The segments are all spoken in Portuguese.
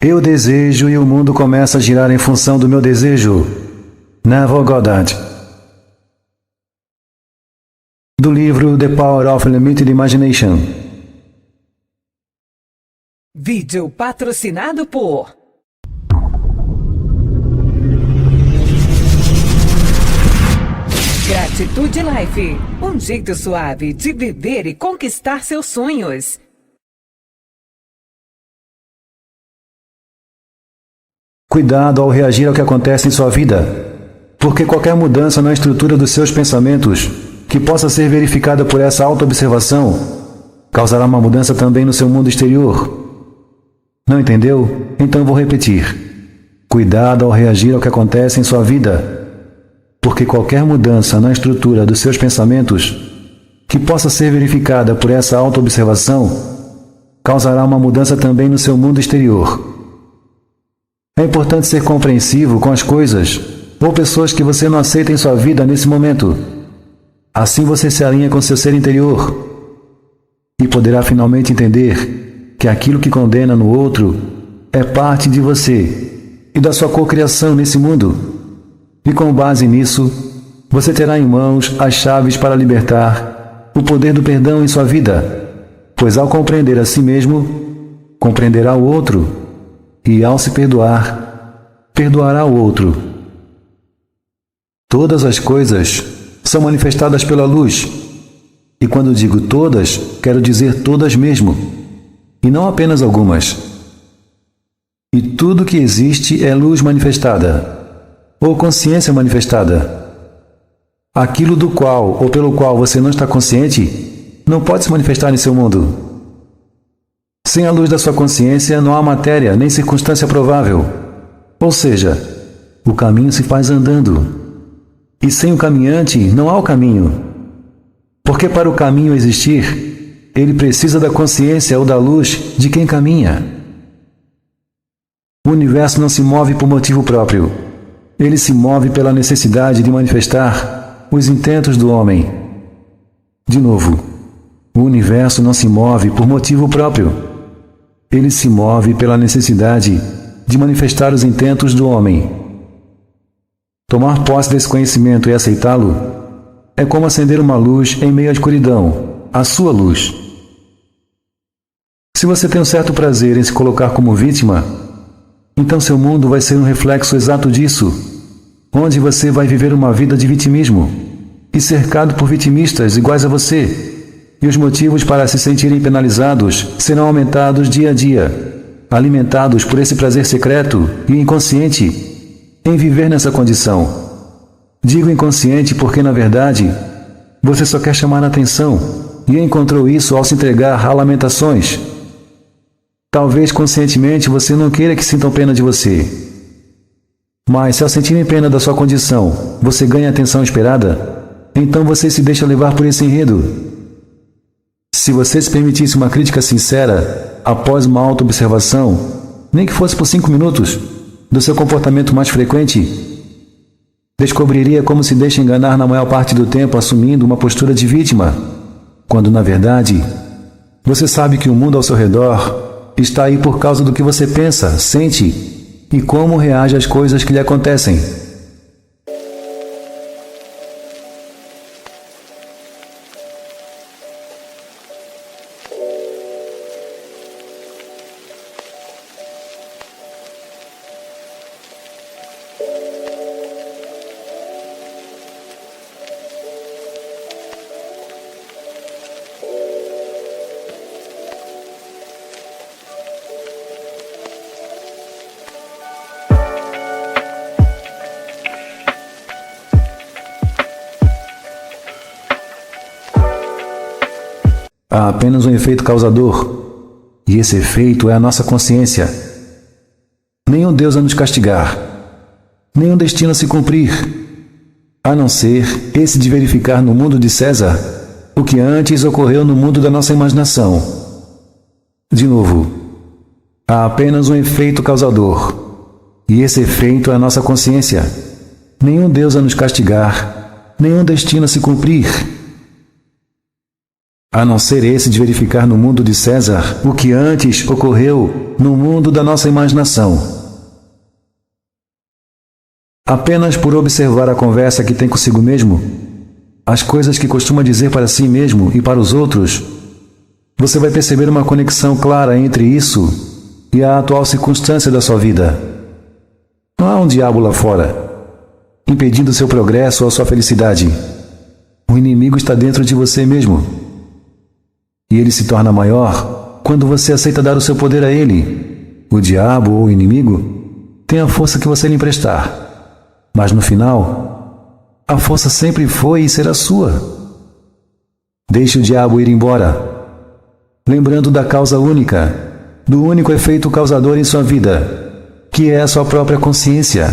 Eu desejo e o mundo começa a girar em função do meu desejo. Neville Goddard. Do livro The Power of Limited Imagination. Vídeo patrocinado por Gratitude Life, um jeito suave de viver e conquistar seus sonhos. Cuidado ao reagir ao que acontece em sua vida, porque qualquer mudança na estrutura dos seus pensamentos, que possa ser verificada por essa autoobservação, causará uma mudança também no seu mundo exterior. Não entendeu? Então vou repetir. Cuidado ao reagir ao que acontece em sua vida, porque qualquer mudança na estrutura dos seus pensamentos, que possa ser verificada por essa autoobservação, causará uma mudança também no seu mundo exterior. É importante ser compreensivo com as coisas ou pessoas que você não aceita em sua vida nesse momento. Assim você se alinha com seu ser interior e poderá finalmente entender que aquilo que condena no outro é parte de você e da sua cocriação nesse mundo. E com base nisso, você terá em mãos as chaves para libertar o poder do perdão em sua vida, pois ao compreender a si mesmo, compreenderá o outro, e ao se perdoar, perdoará o outro. Todas as coisas são manifestadas pela luz, e quando digo todas, quero dizer todas mesmo, e não apenas algumas. E tudo que existe é luz manifestada, ou consciência manifestada. Aquilo do qual ou pelo qual você não está consciente não pode se manifestar em seu mundo. Sem a luz da sua consciência não há matéria nem circunstância provável. Ou seja, o caminho se faz andando. E sem o caminhante não há o caminho. Porque para o caminho existir, ele precisa da consciência ou da luz de quem caminha. O universo não se move por motivo próprio. Ele se move pela necessidade de manifestar os intentos do homem. De novo, o universo não se move por motivo próprio. Ele se move pela necessidade de manifestar os intentos do homem. Tomar posse desse conhecimento e aceitá-lo é como acender uma luz em meio à escuridão, a sua luz. Se você tem um certo prazer em se colocar como vítima, então seu mundo vai ser um reflexo exato disso, onde você vai viver uma vida de vitimismo e cercado por vitimistas iguais a você, e os motivos para se sentirem penalizados serão aumentados dia a dia, alimentados por esse prazer secreto e inconsciente em viver nessa condição. Digo inconsciente porque, na verdade, você só quer chamar a atenção e encontrou isso ao se entregar a lamentações. Talvez conscientemente você não queira que sintam pena de você. Mas se ao sentirem pena da sua condição, você ganha a atenção esperada, então você se deixa levar por esse enredo. Se você se permitisse uma crítica sincera, após uma autoobservação, nem que fosse por 5 minutos, do seu comportamento mais frequente, descobriria como se deixa enganar na maior parte do tempo assumindo uma postura de vítima, quando na verdade, você sabe que o mundo ao seu redor está aí por causa do que você pensa, sente e como reage às coisas que lhe acontecem. Há apenas um efeito causador, e esse efeito é a nossa consciência. Nenhum Deus a nos castigar, nenhum destino a se cumprir, a não ser esse de verificar no mundo de César o que antes ocorreu no mundo da nossa imaginação. De novo, há apenas um efeito causador, e esse efeito é a nossa consciência. Nenhum Deus a nos castigar, nenhum destino a se cumprir, a não ser esse de verificar no mundo de César o que antes ocorreu no mundo da nossa imaginação. Apenas por observar a conversa que tem consigo mesmo, as coisas que costuma dizer para si mesmo e para os outros, você vai perceber uma conexão clara entre isso e a atual circunstância da sua vida. Não há um diabo lá fora, impedindo seu progresso ou sua felicidade. O inimigo está dentro de você mesmo. E ele se torna maior quando você aceita dar o seu poder a ele. O diabo ou o inimigo tem a força que você lhe emprestar. Mas no final, a força sempre foi e será sua. Deixe o diabo ir embora, lembrando da causa única, do único efeito causador em sua vida, que é a sua própria consciência.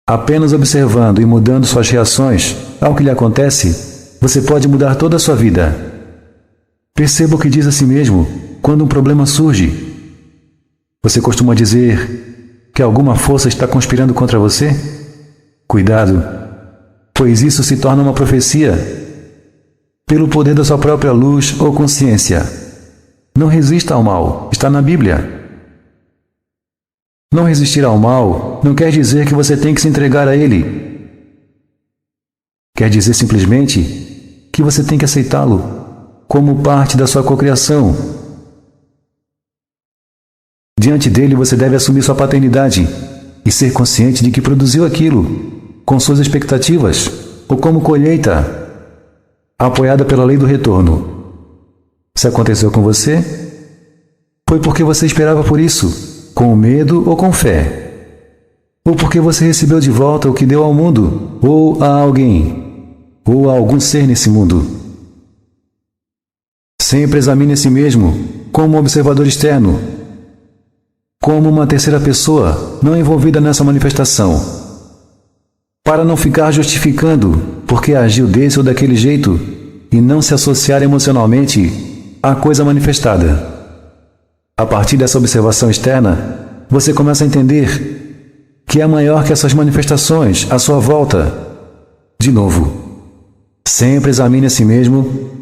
Apenas observando e mudando suas reações ao que lhe acontece, você pode mudar toda a sua vida. Perceba o que diz a si mesmo quando um problema surge. Você costuma dizer que alguma força está conspirando contra você? Cuidado, pois isso se torna uma profecia. Pelo poder da sua própria luz ou consciência. Não resista ao mal, está na Bíblia. Não resistir ao mal não quer dizer que você tem que se entregar a ele. Quer dizer simplesmente que você tem que aceitá-lo como parte da sua cocriação. Diante dele você deve assumir sua paternidade e ser consciente de que produziu aquilo, com suas expectativas, ou como colheita, apoiada pela lei do retorno. Se aconteceu com você, foi porque você esperava por isso, com medo ou com fé. Ou porque você recebeu de volta o que deu ao mundo, ou a alguém, ou a algum ser nesse mundo. Sempre examine a si mesmo como um observador externo, como uma terceira pessoa não envolvida nessa manifestação, para não ficar justificando porque agiu desse ou daquele jeito e não se associar emocionalmente à coisa manifestada. A partir dessa observação externa, você começa a entender que é maior que essas manifestações à sua volta. De novo, sempre examine a si mesmo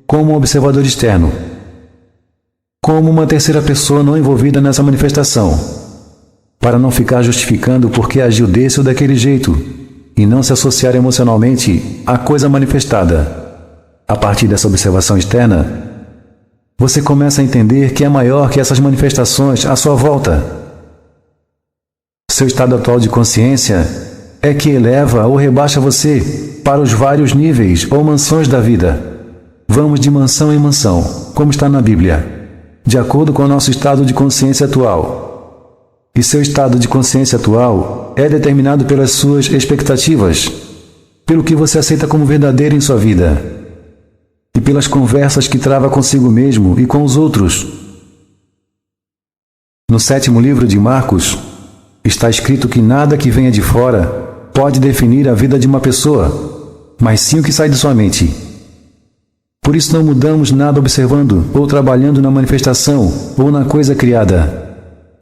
como um observador externo, como uma terceira pessoa não envolvida nessa manifestação, para não ficar justificando porque agiu desse ou daquele jeito e não se associar emocionalmente à coisa manifestada. A partir dessa observação externa, você começa a entender que é maior que essas manifestações à sua volta. Seu estado atual de consciência é que eleva ou rebaixa você para os vários níveis ou mansões da vida. Vamos de mansão em mansão, como está na Bíblia, de acordo com o nosso estado de consciência atual. E seu estado de consciência atual é determinado pelas suas expectativas, pelo que você aceita como verdadeiro em sua vida, e pelas conversas que trava consigo mesmo e com os outros. No 7º livro de Marcos, está escrito que nada que venha de fora pode definir a vida de uma pessoa, mas sim o que sai de sua mente. Por isso não mudamos nada observando ou trabalhando na manifestação ou na coisa criada.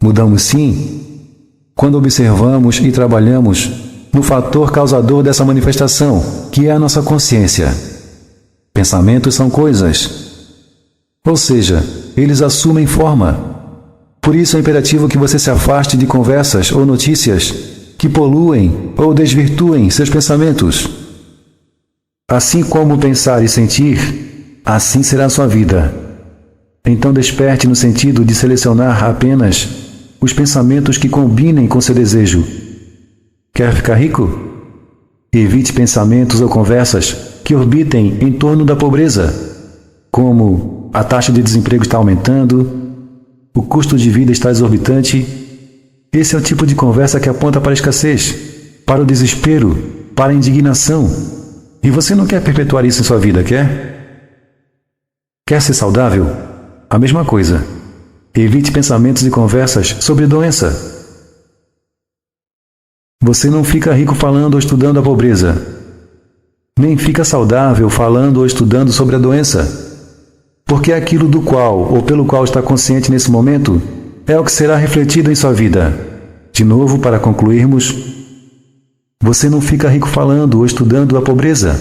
Mudamos sim quando observamos e trabalhamos no fator causador dessa manifestação, que é a nossa consciência. Pensamentos são coisas. Ou seja, eles assumem forma. Por isso é imperativo que você se afaste de conversas ou notícias que poluem ou desvirtuem seus pensamentos. Assim como pensar e sentir, assim será a sua vida. Então desperte no sentido de selecionar apenas os pensamentos que combinem com seu desejo. Quer ficar rico? Evite pensamentos ou conversas que orbitem em torno da pobreza, como a taxa de desemprego está aumentando, o custo de vida está exorbitante, Esse é o tipo de conversa que aponta para a escassez, para o desespero, para a indignação. E você não quer perpetuar isso em sua vida, quer? Quer ser saudável? A mesma coisa. Evite pensamentos e conversas sobre doença. Você não fica rico falando ou estudando a pobreza. Nem fica saudável falando ou estudando sobre a doença. Porque aquilo do qual ou pelo qual está consciente nesse momento é o que será refletido em sua vida. De novo, para concluirmos, você não fica rico falando ou estudando a pobreza.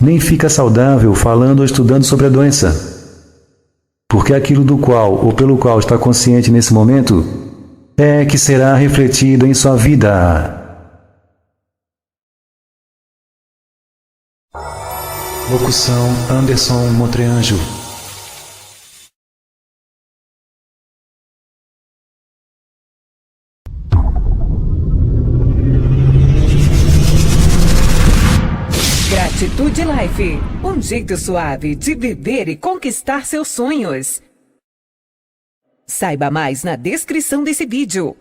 Nem fica saudável falando ou estudando sobre a doença. Porque aquilo do qual ou pelo qual está consciente nesse momento é que será refletido em sua vida. Locução Anderson Motreanjo. Gratitude Life, um jeito suave de viver e conquistar seus sonhos. Saiba mais na descrição desse vídeo.